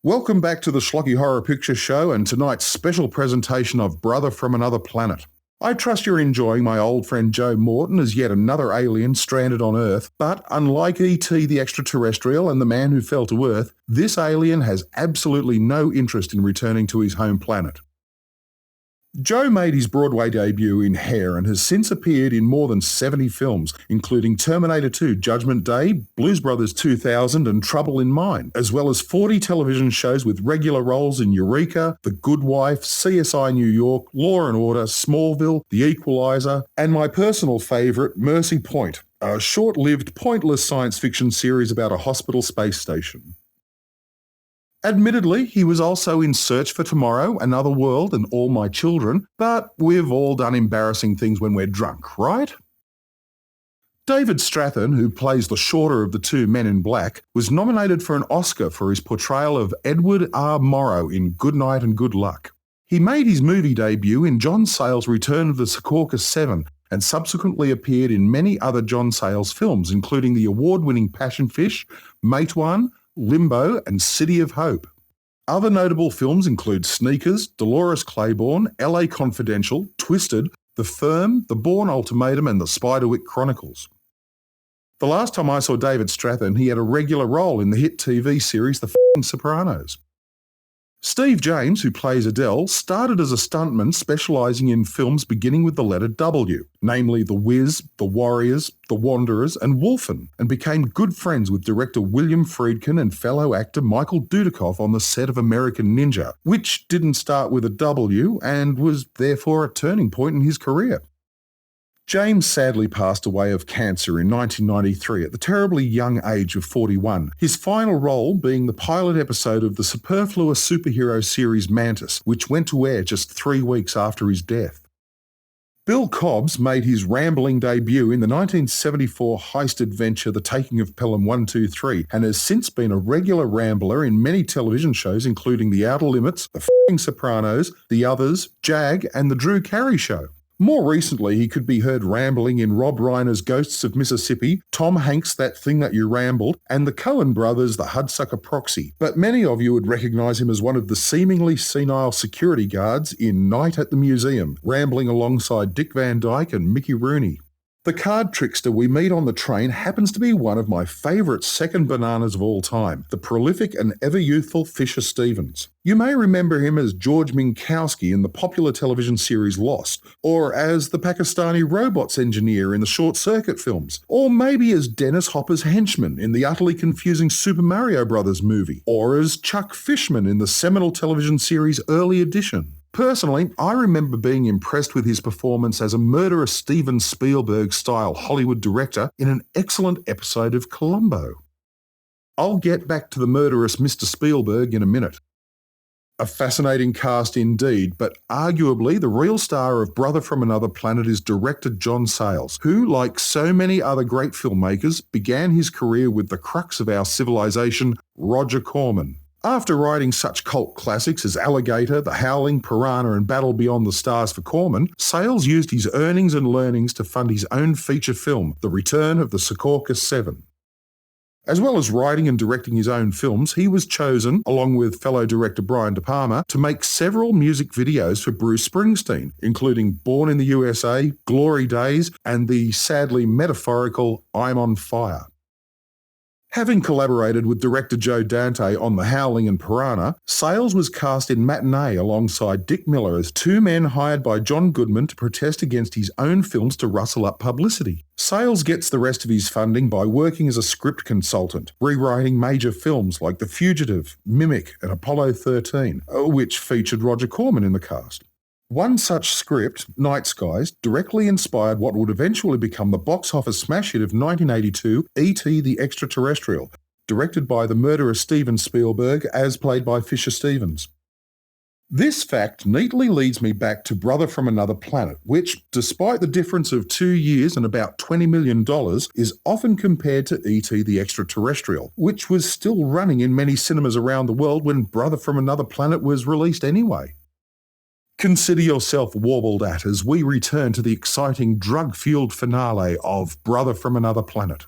Welcome back to the Schlocky Horror Picture Show and tonight's special presentation of Brother from Another Planet. I trust you're enjoying my old friend Joe Morton as yet another alien stranded on Earth, but unlike E.T. the Extraterrestrial and the Man Who Fell to Earth, this alien has absolutely no interest in returning to his home planet. Joe made his Broadway debut in Hair and has since appeared in more than 70 films, including Terminator 2, Judgment Day, Blues Brothers 2000 and Trouble in Mind, as well as 40 television shows with regular roles in Eureka, The Good Wife, CSI New York, Law & Order, Smallville, The Equalizer, and my personal favourite, Mercy Point, a short-lived, pointless science fiction series about a hospital space station. Admittedly, he was also in Search for Tomorrow, Another World and All My Children, but we've all done embarrassing things when we're drunk, right? David Strathairn, who plays the shorter of the two men in black, was nominated for an Oscar for his portrayal of Edward R. Morrow in Good Night and Good Luck. He made his movie debut in John Sayles' Return of the Secaucus 7 and subsequently appeared in many other John Sayles films, including the award-winning Passion Fish, Matewan, Limbo and City of Hope. Other notable films include Sneakers, Dolores Claiborne, LA Confidential, Twisted, The Firm, The Bourne Ultimatum and The Spiderwick Chronicles. The last time I saw David Strathairn, he had a regular role in the hit TV series The Sopranos. Steve James, who plays Adele, started as a stuntman specialising in films beginning with the letter W, namely The Wiz, The Warriors, The Wanderers and Wolfen, and became good friends with director William Friedkin and fellow actor Michael Dudikoff on the set of American Ninja, which didn't start with a W and was therefore a turning point in his career. James sadly passed away of cancer in 1993 at the terribly young age of 41, his final role being the pilot episode of the superfluous superhero series Mantis, which went to air just 3 weeks after his death. Bill Cobbs made his rambling debut in the 1974 heist adventure The Taking of Pelham 123 and has since been a regular rambler in many television shows including The Outer Limits, The Sopranos, The Others, Jag and The Drew Carey Show. More recently, he could be heard rambling in Rob Reiner's Ghosts of Mississippi, Tom Hanks' That Thing That You Rambled, and the Coen brothers' The Hudsucker Proxy, but many of you would recognise him as one of the seemingly senile security guards in Night at the Museum, rambling alongside Dick Van Dyke and Mickey Rooney. The card trickster we meet on the train happens to be one of my favourite second bananas of all time, the prolific and ever-youthful Fisher Stevens. You may remember him as George Minkowski in the popular television series Lost, or as the Pakistani robots engineer in the Short Circuit films, or maybe as Dennis Hopper's henchman in the utterly confusing Super Mario Bros. Movie, or as Chuck Fishman in the seminal television series Early Edition. Personally, I remember being impressed with his performance as a murderous Steven Spielberg-style Hollywood director in an excellent episode of Columbo. I'll get back to the murderous Mr. Spielberg in a minute. A fascinating cast indeed, but arguably the real star of Brother from Another Planet is director John Sayles, who, like so many other great filmmakers, began his career with the crux of our civilization, Roger Corman. After writing such cult classics as Alligator, The Howling, Piranha and Battle Beyond the Stars for Corman, Sayles used his earnings and learnings to fund his own feature film, The Return of the Secaucus 7. As well as writing and directing his own films, he was chosen, along with fellow director Brian De Palma, to make several music videos for Bruce Springsteen, including Born in the USA, Glory Days and the sadly metaphorical I'm on Fire. Having collaborated with director Joe Dante on The Howling and Piranha, Sayles was cast in Matinee alongside Dick Miller as two men hired by John Goodman to protest against his own films to rustle up publicity. Sayles gets the rest of his funding by working as a script consultant, rewriting major films like The Fugitive, Mimic and Apollo 13, which featured Roger Corman in the cast. One such script, Night Skies, directly inspired what would eventually become the box office smash hit of 1982, E.T. the Extraterrestrial, directed by the murderous Steven Spielberg as played by Fisher Stevens. This fact neatly leads me back to Brother from Another Planet, which, despite the difference of 2 years and about $20 million, is often compared to E.T. the Extraterrestrial, which was still running in many cinemas around the world when Brother from Another Planet was released anyway. Consider yourself warbled at as we return to the exciting drug-fueled finale of Brother from Another Planet.